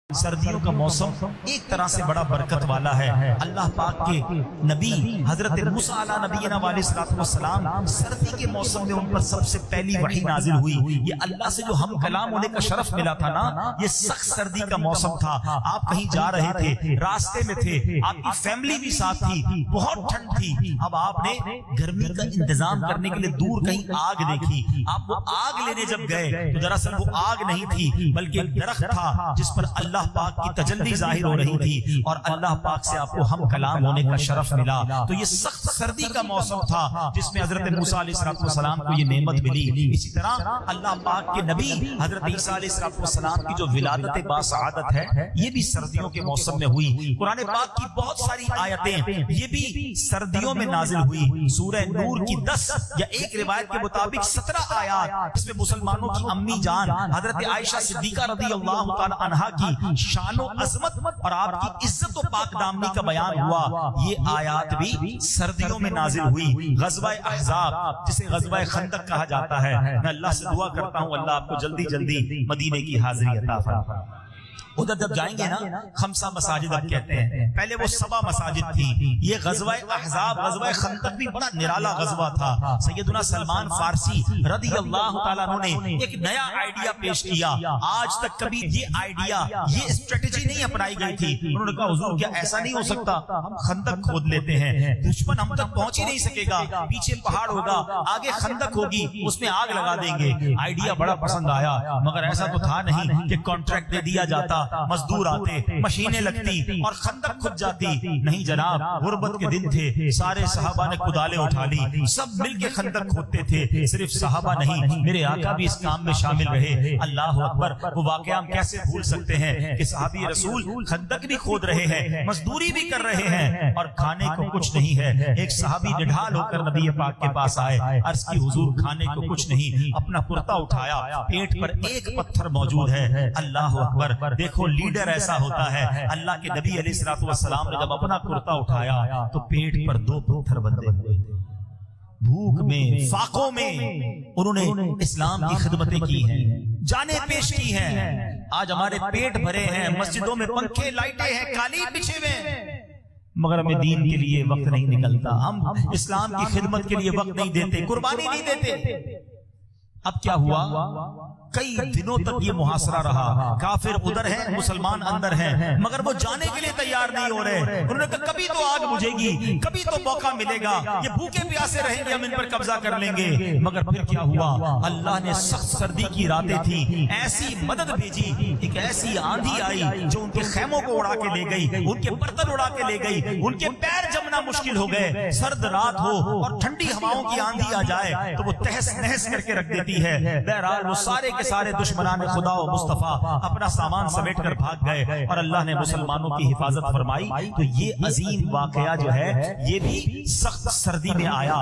سردیوں کا موسم ایک طرح سے بڑا برکت والا ہے۔ اللہ پاک کے نبی حضرت موسیٰ علیہ نبینا علیہ السلام سردی کے موسم میں ان پر سب سے پہلی وحی نازل ہوئی۔ یہ اللہ سے جو ہم کلام ہونے کا شرف ملا تھا نا، یہ سخت سردی کا موسم تھا۔ آپ کہیں جا رہے تھے، راستے میں تھے، آپ کی فیملی بھی ساتھ تھی، بہت ٹھنڈ تھی۔ اب آپ نے گرمی کا انتظام کرنے کے لیے دور کہیں آگ دیکھی۔ آپ وہ آگ لینے جب گئے تو دراصل وہ آگ نہیں تھی بلکہ ایک درخت تھا جس پر اللہ پاک کی تجلی ظاہر ہو رہی تھی، اور اللہ پاک سے آپ کو ہم کلام ہونے کا شرف ملا۔ تو یہ سخت سردی کا موسم تھا جس میں حضرت موسیٰ علیہ السلام کو یہ نعمت ملی۔ اسی طرح اللہ پاک کے نبی حضرت عیسیٰ علیہ السلام کی جو ولادت باسعادت ہے یہ بھی سردیوں کے موسم میں ہوئی۔ قرآن پاک کی بہت ساری آیتیں یہ بھی سردیوں میں نازل ہوئی۔ سورہ نور کی 10 یا ایک روایت کے مطابق 17 آیات، اس میں مسلمانوں کی امی جان حضرت عائشہ صدیقہ رضی اللہ تعالی عنہا کی شان و عظمت اور آپ کی عزت و پاک دامنی کا بیان ہوا۔ یہ آیات بھی سردیوں میں نازل ہوئی۔ غزوہ احزاب جسے غزوہ خندق کہا جاتا ہے، میں اللہ سے دعا کرتا ہوں اللہ آپ کو جلدی جلدی مدینے کی حاضری عطا فرمائے۔ ادھر جب جائیں گے نا، خمسہ مساجد اب کہتے ہیں، پہلے وہ 7 مساجد تھی۔ یہ غزوہ احزاب غزوہ خندق بھی بڑا نرالا غزوہ تھا۔ سیدنا سلمان فارسی رضی اللہ تعالیٰ عنہ نے ایک نیا آئیڈیا پیش کیا۔ آج تک کبھی یہ آئیڈیا، یہ اسٹریٹجی نہیں اپنائی گئی تھی۔ انہوں نے کہا حضور کیا ایسا نہیں ہو سکتا، ہم خندق کھود لیتے ہیں، دشمن ہم تک پہنچ ہی نہیں سکے گا، پیچھے پہاڑ ہوگا، آگے خندق ہوگی، اس میں آگ لگا دیں گے۔ آئیڈیا بڑا پسند آیا، مگر ایسا تو تھا نہیں کہ کانٹریکٹ دے دیا جاتا، مزدور آتے، مشینیں لگتی اور خندق کھد جاتی۔ نہیں جناب، غربت کے دن تھے، سارے صحابہ نے کدالیں اٹھا لی، سب مل کے خندق کھودتے تھے۔ صرف صحابہ نہیں، میرے آقا بھی اس کام میں شامل رہے۔ اللہ اکبر، وہ واقعہ ہم کیسے بھول سکتے ہیں کہ صحابی رسول خندق بھی کھود رہے ہیں، مزدوری بھی کر رہے ہیں اور کھانے کو کچھ نہیں ہے۔ ایک صحابی نڈھال ہو کر نبی پاک کے پاس آئے، عرض کی حضور کھانے کو کچھ نہیں۔ اپنا کرتا اٹھایا، پیٹ پر ایک پتھر موجود ہے۔ اللہ اکبر، دیکھو لیڈر ایسا ہوتا ہے۔ اللہ کے نبی علیہ السلام نے جب اپنا کرتا اٹھایا تو پیٹ پر 2 پتھر بندھے ہوئے تھے۔ بھوک میں، فاقوں میں انہوں نے اسلام کی خدمتیں کی ہیں، جانیں پیش کی ہیں۔ آج ہمارے پیٹ بھرے ہیں، مسجدوں میں پنکھے لائٹیں ہیں، قالین بچھے ہوئے ہیں، مگر ہمیں دین کے لیے وقت نہیں نکلتا، ہم اسلام کی خدمت کے لیے وقت نہیں دیتے، قربانی نہیں دیتے۔ اب کیا ہوا؟ کئی دنوں تک یہ محاصرہ رہا، کافر ادھر ہیں، مسلمان اندر ہیں، مگر وہ جانے کے لیے تیار نہیں ہو رہے۔ انہوں نے کہا کبھی تو آگ بجھے گی، کبھی تو موقع ملے گا، یہ بھوکے پیاسے رہیں گے، ہم ان پر قبضہ کر لیں گے۔ مگر پھر کیا ہوا؟ اللہ نے سخت سردی کی راتیں تھیں، ایسی مدد بھیجی، ایک ایسی آندھی آئی جو ان کے خیموں کو اڑا کے لے گئی، ان کے برتن اڑا کے لے گئی، ان کے پیر جمنا مشکل ہو گئے۔ سرد رات ہو اور ٹھنڈی ہواؤں کی آندھی آ جائے تو وہ تہس نہس کر کے رکھ دیتی ہے۔ بہرحال وہ سارے کے سارے دشمنان خدا و مصطفیٰ اپنا سامان سمیٹ کر بھاگ گئے اور اللہ نے مسلمانوں کی حفاظت فرمائی۔ تو یہ عظیم واقعہ جو ہے یہ بھی سخت سردی میں آیا۔